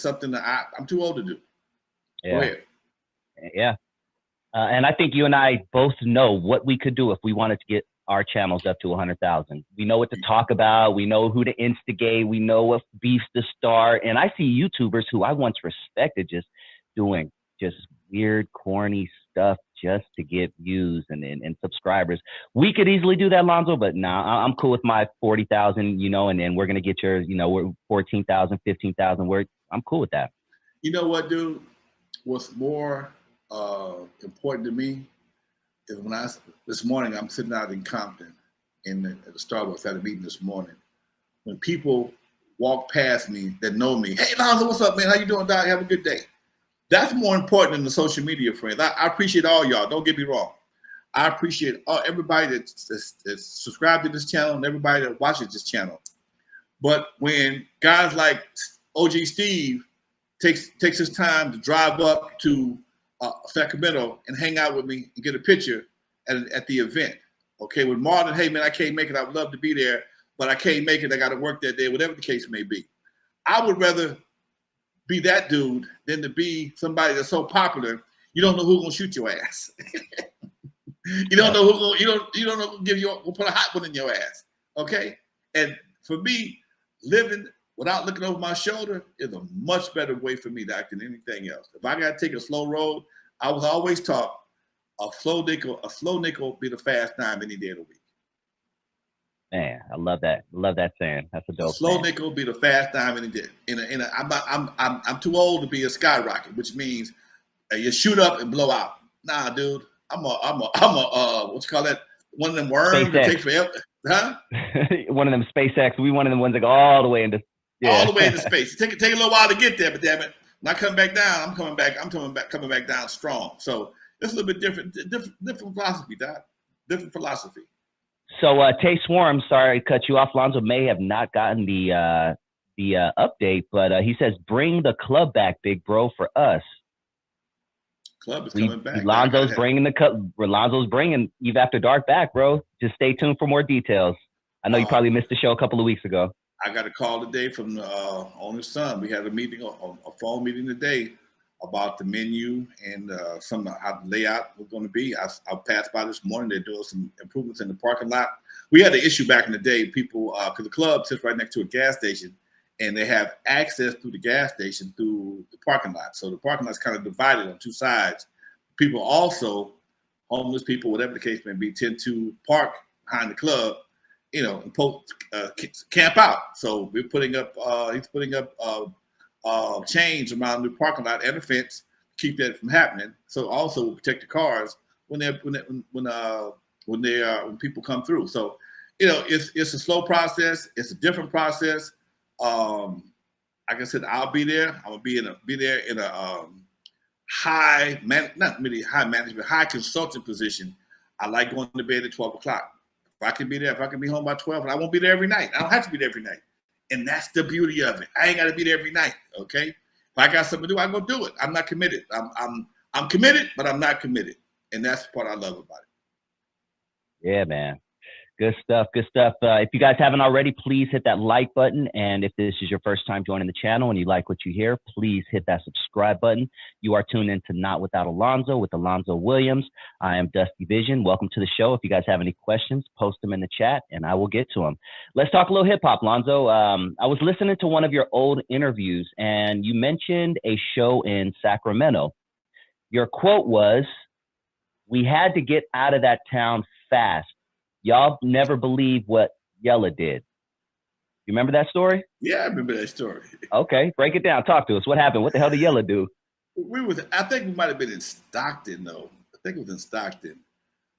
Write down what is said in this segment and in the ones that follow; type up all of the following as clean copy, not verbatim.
something that I'm too old to do. Yeah. Go ahead. Yeah. And I think you and I both know what we could do if we wanted to get our channels up to 100,000. We know what to talk about. We know who to instigate. We know what beefs to start. And I see YouTubers who I once respected just doing just weird, corny stuff just to get views and subscribers. We could easily do that, Lonzo, but nah, I'm cool with my 40,000, you know, and then we're going to get yours, you know, we're 14,000, 15,000. I'm cool with that. You know what, dude? What's more important to me is this morning I'm sitting out in Compton at the Starbucks at a meeting this morning. When people walk past me that know me, hey Lonzo, what's up, man? How you doing, Doc? Have a good day. That's more important than the social media friends. I appreciate all y'all. Don't get me wrong. I appreciate everybody that's subscribed to this channel and everybody that watches this channel. But when guys like OG Steve takes his time to drive up to Sacramento and hang out with me and get a picture at the event. Okay, with Marlon, hey man, I can't make it. I would love to be there, but I can't make it. I got to work that day, whatever the case may be. I would rather be that dude than to be somebody that's so popular you don't know who's gonna shoot your ass. You don't know who you don't know who put a hot one in your ass. Okay, and for me, living without looking over my shoulder is a much better way for me to act than anything else. If I got to take a slow road, I was always taught a slow nickel be the fast dime any day of the week. Man, I love that. Love that saying. That's a dope. A slow nickel be the fast dime any day. I'm too old to be a skyrocket, which means you shoot up and blow out. Nah, dude, I'm a what you call that? One of them worms that take forever, huh? One of them SpaceX. We one of them ones that go all the way into. Yeah. All the way into space. Take a little while to get there, but damn it, when I come back down, I'm coming back down strong. So it's a little bit different philosophy, Doc. Different philosophy. So Tay Swarm, sorry to cut you off. Lonzo may have not gotten the update, but he says, "Bring the club back, big bro, for us." Club is coming back. Lonzo's bringing Lonzo's bringing Eve After Dark back, bro. Just stay tuned for more details. I know you probably missed the show a couple of weeks ago. I got a call today from the owner's son. We had a meeting, a phone meeting today about the menu and how the layout was going to be. I passed by this morning. They're doing some improvements in the parking lot. We had an issue back in the day. People, because the club sits right next to a gas station, and they have access through the gas station through the parking lot. So the parking lot's kind of divided on two sides. People also, homeless people, whatever the case may be, tend to park behind the club, you know, and camp out. So we're putting up, he's putting up chains around the parking lot and the fence to keep that from happening. So also we'll protect the cars when people come through. So, you know, it's a slow process. It's a different process. Like I said, I'll be there. I'm gonna be there in a not really high management, high consultant position. I like going to bed at 12 o'clock. If I can be there, if I can be home by 12, and I won't be there every night. I don't have to be there every night. And that's the beauty of it. I ain't got to be there every night. Okay. If I got something to do, I go do it. I'm not committed. I'm committed, but I'm not committed. And that's the part I love about it. Yeah, man. Good stuff. Good stuff. If you guys haven't already, please hit that like button. And if this is your first time joining the channel and you like what you hear, please hit that subscribe button. You are tuned into Not Without Alonzo with Alonzo Williams. I am Dusty Vision. Welcome to the show. If you guys have any questions, post them in the chat and I will get to them. Let's talk a little hip hop, Lonzo. I was listening to one of your old interviews and you mentioned a show in Sacramento. Your quote was, "We had to get out of that town fast. Y'all never believe what YELLA did." You remember that story? Yeah, I remember that story. Okay, break it down. Talk to us. What happened? What the hell did YELLA do? I think we might have been in Stockton, though. I think it was in Stockton.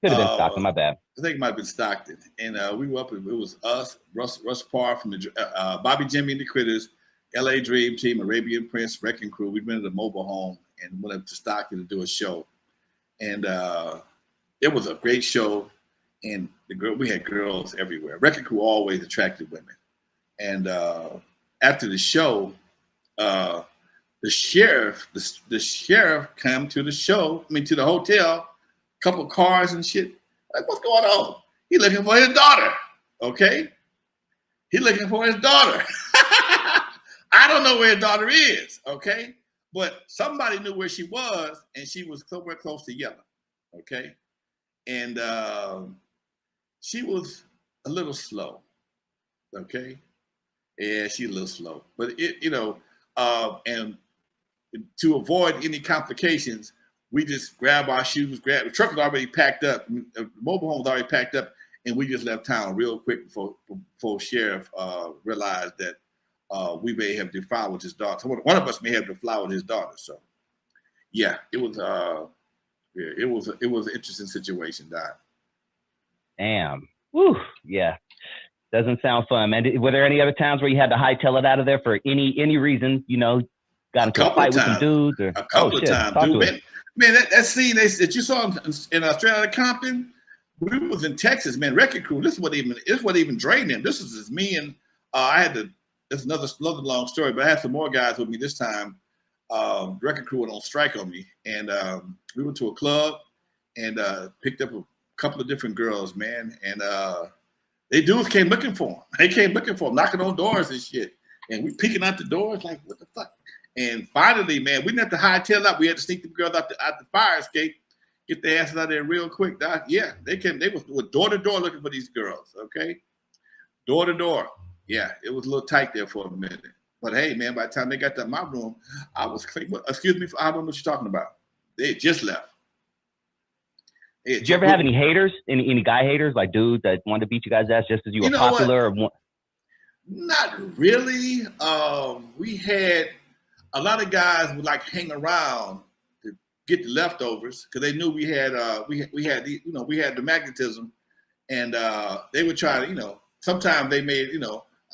Could have been Stockton, my bad. I think it might have been Stockton. And we were up, it was us, Russ Parr from the Bobby Jimmy and the Critters, LA Dream Team, Arabian Prince, Wreckin' Crew. We rented a mobile home and went up to Stockton to do a show. And it was a great show. And we had girls everywhere. Wreckin' Crew always attracted women. And after the show, the sheriff came to the show, to the hotel, couple of cars and shit. Like, what's going on? He looking for his daughter, okay? He looking for his daughter. I I don't know where his daughter is, okay? But somebody knew where she was, and she was somewhere close to YELLA, okay? And she was a little slow, okay? Yeah, she's a little slow. But, and to avoid any complications, we just grab our shoes, the truck was already packed up, the mobile home was already packed up, and we just left town real quick before sheriff realized that we may have defiled his daughter. So one of us may have defiled his daughter. So yeah, it was it was an interesting situation, Doc. Damn. Woo. Yeah. Doesn't sound fun, man. Were there any other times where you had to hightail it out of there for any reason? You know, got into a fight with some dudes, or a couple of times, dude. Man, that scene that you saw in Straight Outta Compton, we was in Texas, man. WRECKIN CRU. This wasn't even draining them. This was just me and I had to. It's another long story, but I had some more guys with me this time. WRECKIN CRU went on strike on me, and we went to a club and picked up a couple of different girls, man, and they dudes came looking for them. They came looking for them, knocking on doors and shit, and we peeking out the doors like, what the fuck? And finally, man, we didn't have to hightail up. We had to sneak the girls out the fire escape, get their asses out there real quick, Doc. Yeah, they came. They was door to door looking for these girls. Okay, door to door. Yeah, it was a little tight there for a minute. But hey, man, by the time they got to my room, I was clean. Excuse me, I don't know what you're talking about. They had just left. Did you ever have any haters? Any guy haters, like dudes that wanted to beat you guys' ass just as you were popular? Or not really. We had a lot of guys would like hang around to get the leftovers because they knew we had the magnetism, and they would try to sometimes they made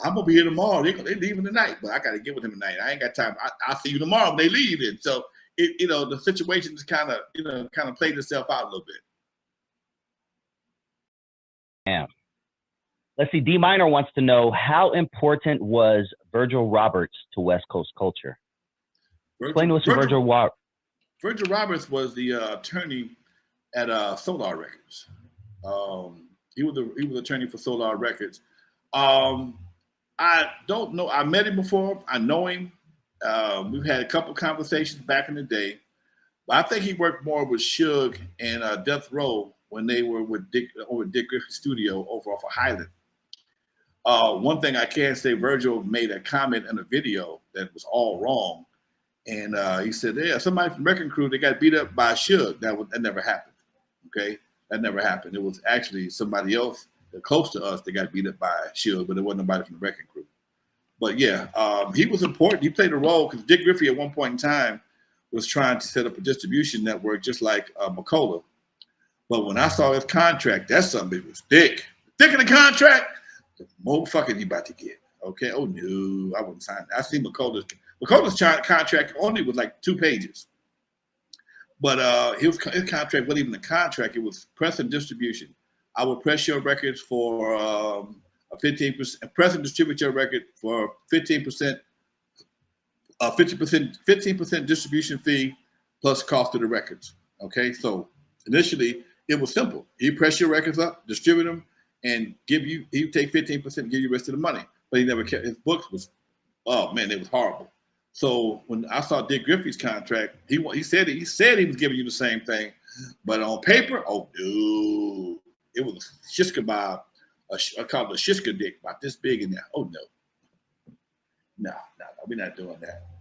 I'm gonna be here tomorrow. They leaving tonight, but I got to get with them tonight. I ain't got time. I'll see you tomorrow when they leave. And so the situation just kind of played itself out a little bit. Damn. Let's see. D Minor wants to know, how important was Virgil Roberts to West Coast culture? Explain to us who Virgil Roberts. Virgil Roberts was the attorney at Solar Records. He was the attorney for Solar Records. I don't know. I met him before. I know him. We've had a couple conversations back in the day. But I think he worked more with Suge and Death Row when they were with Dick Griffey's studio over off of Highland. One thing I can say, Virgil made a comment in a video that was all wrong. And he said, yeah, somebody from WRECKIN CRU, they got beat up by Suge. That never happened. Okay? That never happened. It was actually somebody else close to us that got beat up by Suge, but it wasn't nobody from the WRECKIN CRU. But yeah, he was important. He played a role because Dick Griffey at one point in time was trying to set up a distribution network just like Michel'le. But when I saw his contract, that's something that was thick. Thick in the contract, the more fucking he about to get. Okay. Oh no, I wouldn't sign that. I see Michel'le's contract only was like 2 pages. But his contract wasn't even a contract, it was press and distribution. I would press your records for a 15%, press and distribute your record for 15%, 15% distribution fee plus cost of the records. Okay, so initially it was simple. He press your records up, distribute them, and he would take 15% and give you the rest of the money. But he never kept his books. Oh man, it was horrible. So when I saw Dick Griffey's contract, he said he was giving you the same thing, but on paper, oh no, it was a shish kebab. I call it a shish dick, about this big in there. Oh no, we're not doing that.